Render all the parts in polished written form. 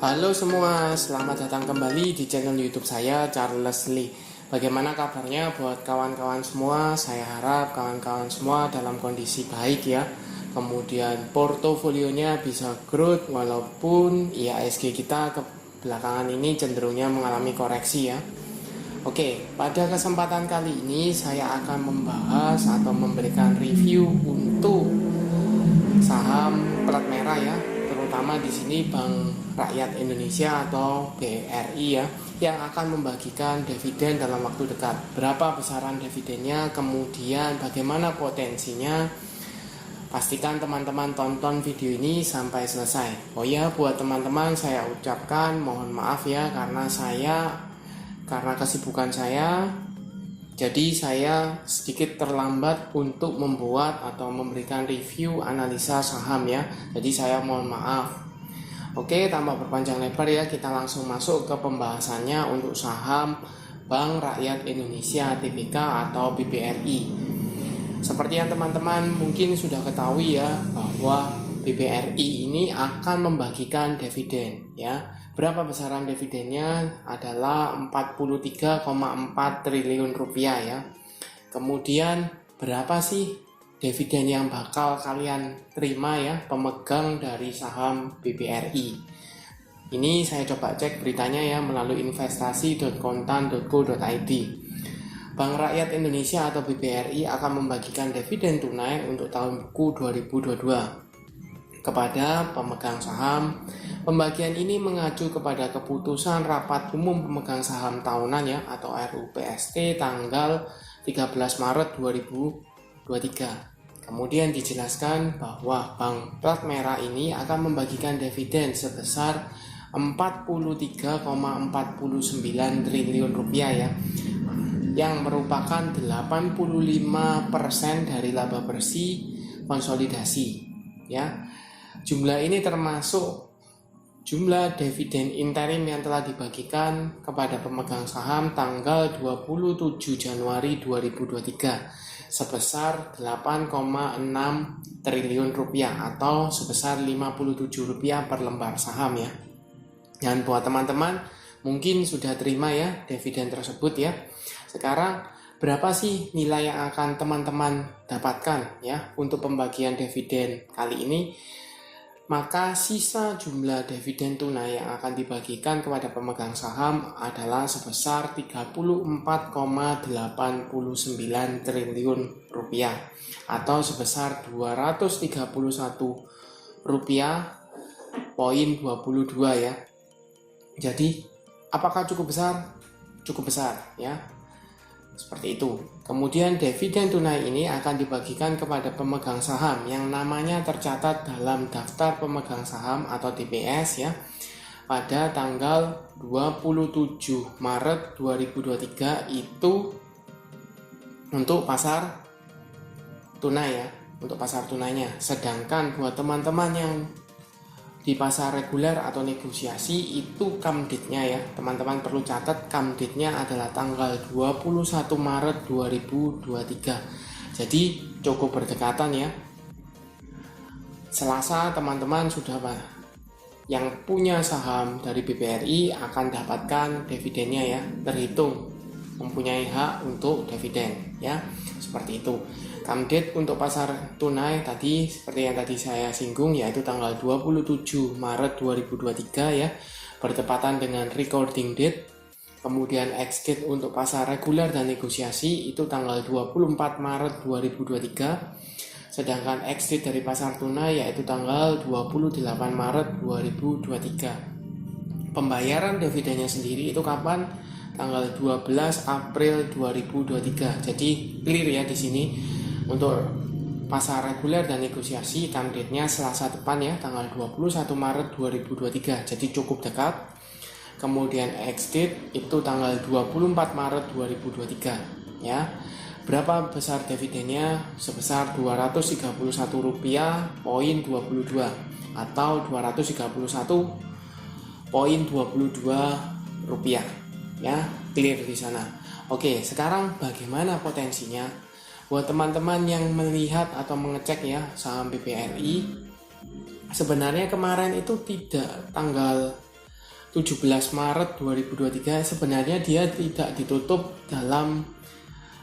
Halo semua, selamat datang kembali di channel YouTube saya, Charles Lee. Bagaimana kabarnya buat kawan-kawan semua? Saya harap kawan-kawan semua dalam kondisi baik ya. Kemudian portofolionya bisa growth walaupun IHSG kita ke belakangan ini cenderungnya mengalami koreksi ya. Oke, pada kesempatan kali ini saya akan membahas atau memberikan review untuk saham plat merah ya, terutama di sini Bank Rakyat Indonesia atau BRI ya, yang akan membagikan dividen dalam waktu dekat. Berapa besaran dividennya, kemudian bagaimana potensinya. Pastikan teman-teman tonton video ini sampai selesai. Oh ya, buat teman-teman saya ucapkan mohon maaf ya karena kesibukan saya. Jadi saya sedikit terlambat untuk membuat atau memberikan review analisa saham ya. Jadi saya mohon maaf. Oke, tanpa berpanjang lebar ya, kita langsung masuk ke pembahasannya untuk saham Bank Rakyat Indonesia Tbk atau BBRI. Seperti yang teman-teman mungkin sudah ketahui ya, bahwa BBRI ini akan membagikan dividen ya. Berapa besaran dividennya adalah 43,4 triliun rupiah ya. Kemudian berapa sih dividen yang bakal kalian terima ya, pemegang dari saham BBRI? Ini saya coba cek beritanya ya melalui investasi.kontan.co.id. Bank Rakyat Indonesia atau BBRI akan membagikan dividen tunai untuk tahun buku 2022 kepada pemegang saham. Pembagian ini mengacu kepada keputusan Rapat Umum Pemegang Saham Tahunan ya atau RUPST tanggal 13 Maret 2023. Kemudian dijelaskan bahwa Bank Plat Merah ini akan membagikan dividen sebesar 43,49 triliun rupiah ya, yang merupakan 85% dari laba bersih konsolidasi ya. Jumlah ini termasuk jumlah dividen interim yang telah dibagikan kepada pemegang saham tanggal 27 Januari 2023 sebesar 8,6 triliun rupiah atau sebesar 57 rupiah per lembar saham ya. Dan buat teman-teman mungkin sudah terima ya dividen tersebut ya. Sekarang berapa sih nilai yang akan teman-teman dapatkan ya untuk pembagian dividen kali ini? Maka sisa jumlah dividen tunai yang akan dibagikan kepada pemegang saham adalah sebesar 34,89 triliun rupiah atau sebesar 231 rupiah poin 22 ya. Jadi apakah cukup besar? Cukup besar ya. Seperti itu. Kemudian dividen tunai ini akan dibagikan kepada pemegang saham yang namanya tercatat dalam daftar pemegang saham atau DPS ya pada tanggal 27 Maret 2023 itu untuk pasar tunai ya, untuk pasar tunainya. Sedangkan buat teman-teman yang di pasar reguler atau negosiasi itu come date-nya ya, teman-teman perlu catat come date-nya adalah tanggal 21 Maret 2023. Jadi cukup berdekatan ya. Selasa teman-teman sudah yang punya saham dari BBRI akan dapatkan dividennya ya, terhitung mempunyai hak untuk dividen ya. Seperti itu. Come date untuk pasar tunai tadi seperti yang tadi saya singgung yaitu tanggal 27 Maret 2023 ya, bertepatan dengan recording date. Kemudian ex date untuk pasar reguler dan negosiasi itu tanggal 24 Maret 2023. Sedangkan ex date dari pasar tunai yaitu tanggal 28 Maret 2023. Pembayaran dividennya sendiri itu kapan? Tanggal 12 April 2023. Jadi clear ya di sini. Untuk pasar reguler dan negosiasi come date-nya Selasa depan ya, tanggal 21 Maret 2023. Jadi cukup dekat. Kemudian ex date itu tanggal 24 Maret 2023 ya. Berapa besar dividennya? Sebesar 231 rupiah poin 22 atau 231 poin 22 rupiah ya, clear di sana. Oke, sekarang bagaimana potensinya? Buat teman-teman yang melihat atau mengecek ya saham BBRI, sebenarnya kemarin itu tidak tanggal 17 Maret 2023 sebenarnya dia tidak ditutup dalam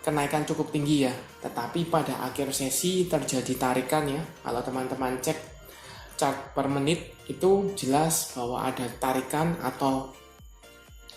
kenaikan cukup tinggi ya, tetapi pada akhir sesi terjadi tarikan ya. Kalau teman-teman cek chart per menit itu jelas bahwa ada tarikan atau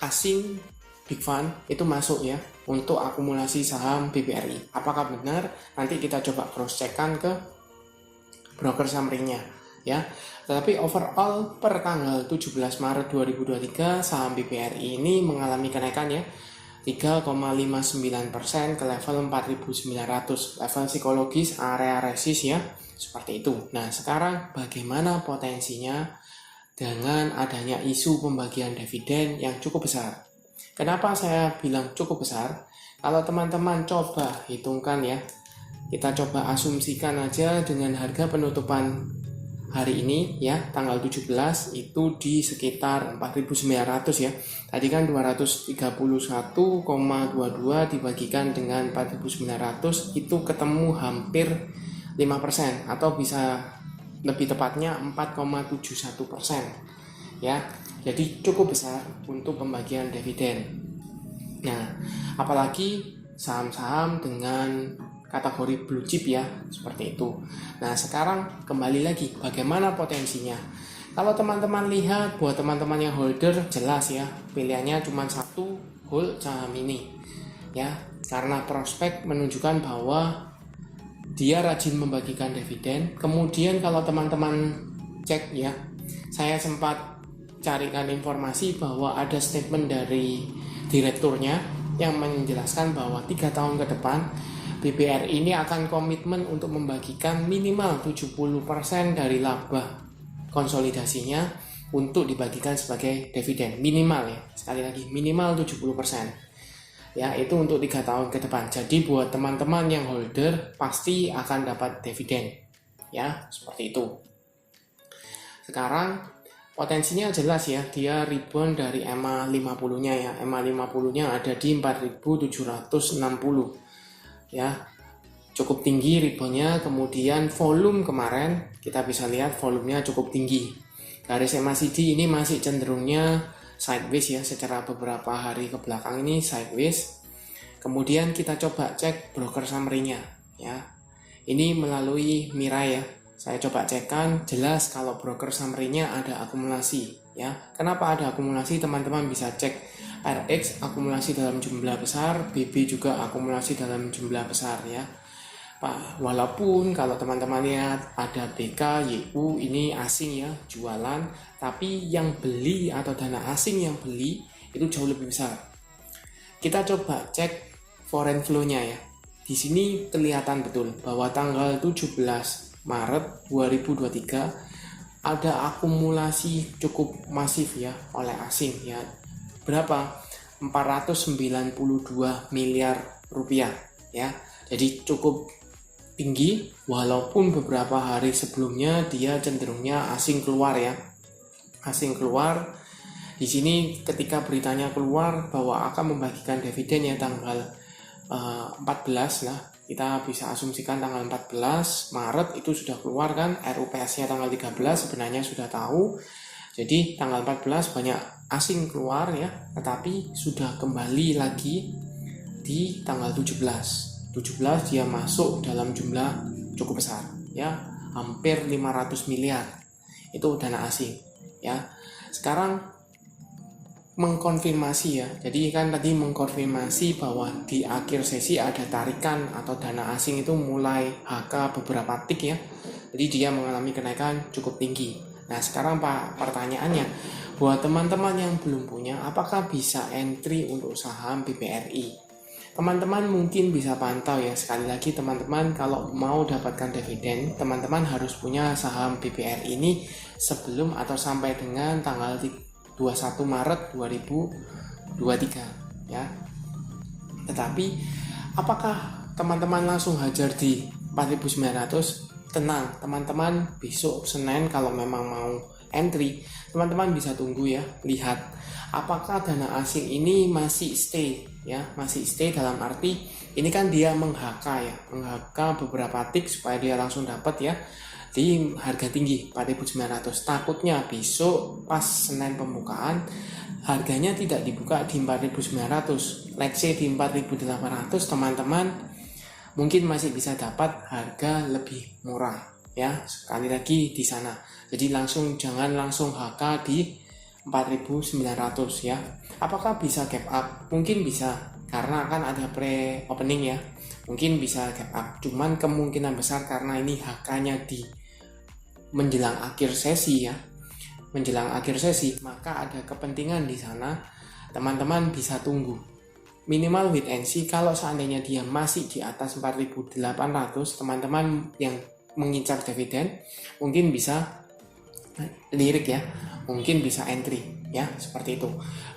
asing big fund itu masuk ya untuk akumulasi saham BBRI. Apakah benar? Nanti kita coba cross checkkan ke broker summary-nya ya. Tetapi overall per tanggal 17 Maret 2023 saham BBRI ini mengalami kenaikan ya 3,59% ke level 4.900, level psikologis area resist ya, seperti itu. Nah sekarang bagaimana potensinya dengan adanya isu pembagian dividen yang cukup besar? Kenapa saya bilang cukup besar? Kalau teman-teman coba hitungkan ya, kita coba asumsikan aja dengan harga penutupan hari ini ya, tanggal 17 itu di sekitar 4.900 ya. Tadi kan 231,22 dibagigan dengan 4.900 itu ketemu hampir 5% atau bisa lebih tepatnya 4,71% ya. Jadi cukup besar untuk pembagian dividen. Nah, apalagi saham-saham dengan kategori blue chip ya, seperti itu. Nah, sekarang kembali lagi bagaimana potensinya. Kalau teman-teman lihat buat teman-teman yang holder jelas ya, pilihannya cuma satu, hold saham ini. Ya, karena prospek menunjukkan bahwa dia rajin membagikan dividen. Kemudian kalau teman-teman cek ya, saya sempat carikan informasi bahwa ada statement dari direkturnya yang menjelaskan bahwa 3 tahun ke depan BBRI ini akan komitmen untuk membagikan minimal 70% dari laba konsolidasinya untuk dibagikan sebagai dividen minimal ya. Sekali lagi minimal 70%. Ya, itu untuk 3 tahun ke depan. Jadi buat teman-teman yang holder pasti akan dapat dividen. Ya, seperti itu. Sekarang potensinya jelas ya, dia rebound dari EMA 50-nya ya. EMA 50-nya ada di 4.760. Ya, cukup tinggi reboundnya. Kemudian volume kemarin kita bisa lihat volumenya cukup tinggi. Garis MACD ini masih cenderungnya sideways ya, secara beberapa hari ke belakang ini sideways. Kemudian kita coba cek broker summary-nya ya. Ini melalui Mirai ya. Saya coba cekkan, jelas kalau broker summary-nya ada akumulasi ya. Kenapa ada akumulasi? Teman-teman bisa cek RX akumulasi dalam jumlah besar, BB juga akumulasi dalam jumlah besar ya. Pak, walaupun kalau teman-teman lihat ada BK, YU ini asing ya jualan, tapi yang beli atau dana asing yang beli itu jauh lebih besar. Kita coba cek foreign flow-nya ya. Di sini kelihatan betul bahwa tanggal 17 Maret 2023 ada akumulasi cukup masif ya oleh asing ya. Berapa? 492 miliar rupiah ya. Jadi cukup tinggi, walaupun beberapa hari sebelumnya dia cenderungnya asing keluar ya. Asing keluar. Di sini ketika beritanya keluar bahwa akan membagikan dividen ya tanggal 14 lah. Kita bisa asumsikan tanggal 14 Maret itu sudah keluar kan, RUPS-nya tanggal 13 sebenarnya sudah tahu. Jadi tanggal 14 banyak asing keluar ya, tetapi sudah kembali lagi di tanggal 17 dia masuk dalam jumlah cukup besar ya, hampir 500 miliar itu dana asing ya. Sekarang mengkonfirmasi ya, jadi kan tadi mengkonfirmasi bahwa di akhir sesi ada tarikan atau dana asing itu mulai HK beberapa tik ya, jadi dia mengalami kenaikan cukup tinggi. Nah sekarang Pak, pertanyaannya buat teman-teman yang belum punya, apakah bisa entry untuk saham BBRI? Teman-teman mungkin bisa pantau ya, sekali lagi teman-teman kalau mau dapatkan dividen, teman-teman harus punya saham BBRI ini sebelum atau sampai dengan tanggal 21 Maret 2023 ya. Tetapi apakah teman-teman langsung hajar di 4.900? Tenang teman-teman, besok Senin kalau memang mau entry, teman-teman bisa tunggu ya, lihat apakah dana asing ini masih stay ya, masih stay dalam arti ini kan dia menghaka ya, menghaka beberapa tik supaya dia langsung dapat ya. Jadi harga tinggi 4.900. Takutnya besok pas Senin pembukaan harganya tidak dibuka di 4.900. Let's say di 4.800, teman-teman mungkin masih bisa dapat harga lebih murah ya. Sekali lagi di sana. Jadi jangan langsung HK di 4.900 ya. Apakah bisa gap up? Mungkin bisa, karena akan ada pre-opening ya. Mungkin bisa gap up. Cuman kemungkinan besar karena ini HK-nya di menjelang akhir sesi ya. Menjelang akhir sesi, maka ada kepentingan di sana. Teman-teman bisa tunggu. Minimal wait and see. Kalau seandainya dia masih di atas 4.800, teman-teman yang mengincar dividen mungkin bisa lirik ya, mungkin bisa entry ya, seperti itu.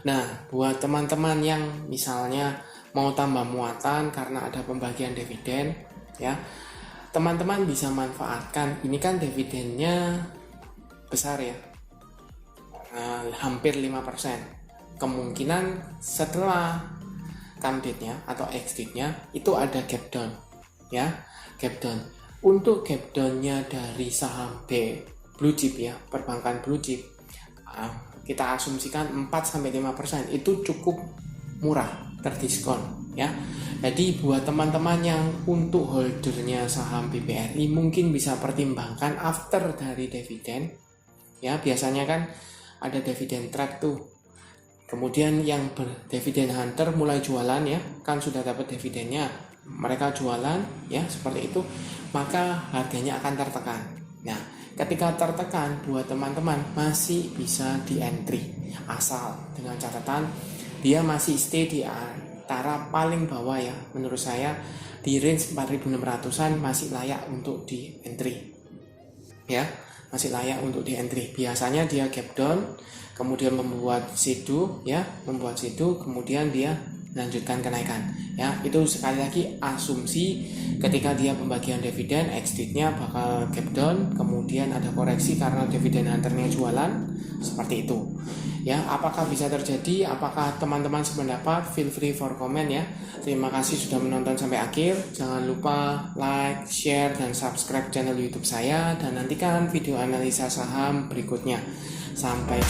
Nah, buat teman-teman yang misalnya mau tambah muatan karena ada pembagian dividen ya, teman-teman bisa manfaatkan. Ini kan dividennya besar ya, hampir 5%. Kemungkinan setelah come date-nya atau exit-nya itu ada gap down ya, gap down. Untuk gap down-nya dari saham blue chip ya, perbankan blue chip, kita asumsikan 4-5%, itu cukup murah, terdiskon ya. Jadi buat teman-teman yang untuk holdernya saham BBRI mungkin bisa pertimbangkan after dari dividen ya. Biasanya kan ada dividen track tuh, kemudian yang dividen hunter mulai jualan ya, kan sudah dapat dividennya, mereka jualan ya, seperti itu, maka harganya akan tertekan. Nah, ketika tertekan, buat teman-teman masih bisa di entry, asal dengan catatan dia masih stay di antara paling bawah ya. Menurut saya di range 4.600-an masih layak untuk di entry ya, masih layak untuk di entry. Biasanya dia gap down, kemudian membuat shadow ya, kemudian dia lanjutkan kenaikan ya. Itu sekali lagi asumsi ketika dia pembagian dividen, exitnya bakal gap down, kemudian ada koreksi karena dividen hunternya jualan, seperti itu ya. Apakah bisa terjadi? Apakah teman-teman sependapat? Feel free for comment ya. Terima kasih sudah menonton sampai akhir. Jangan lupa like, share, dan subscribe channel YouTube saya, dan nantikan video analisa saham berikutnya. Sampai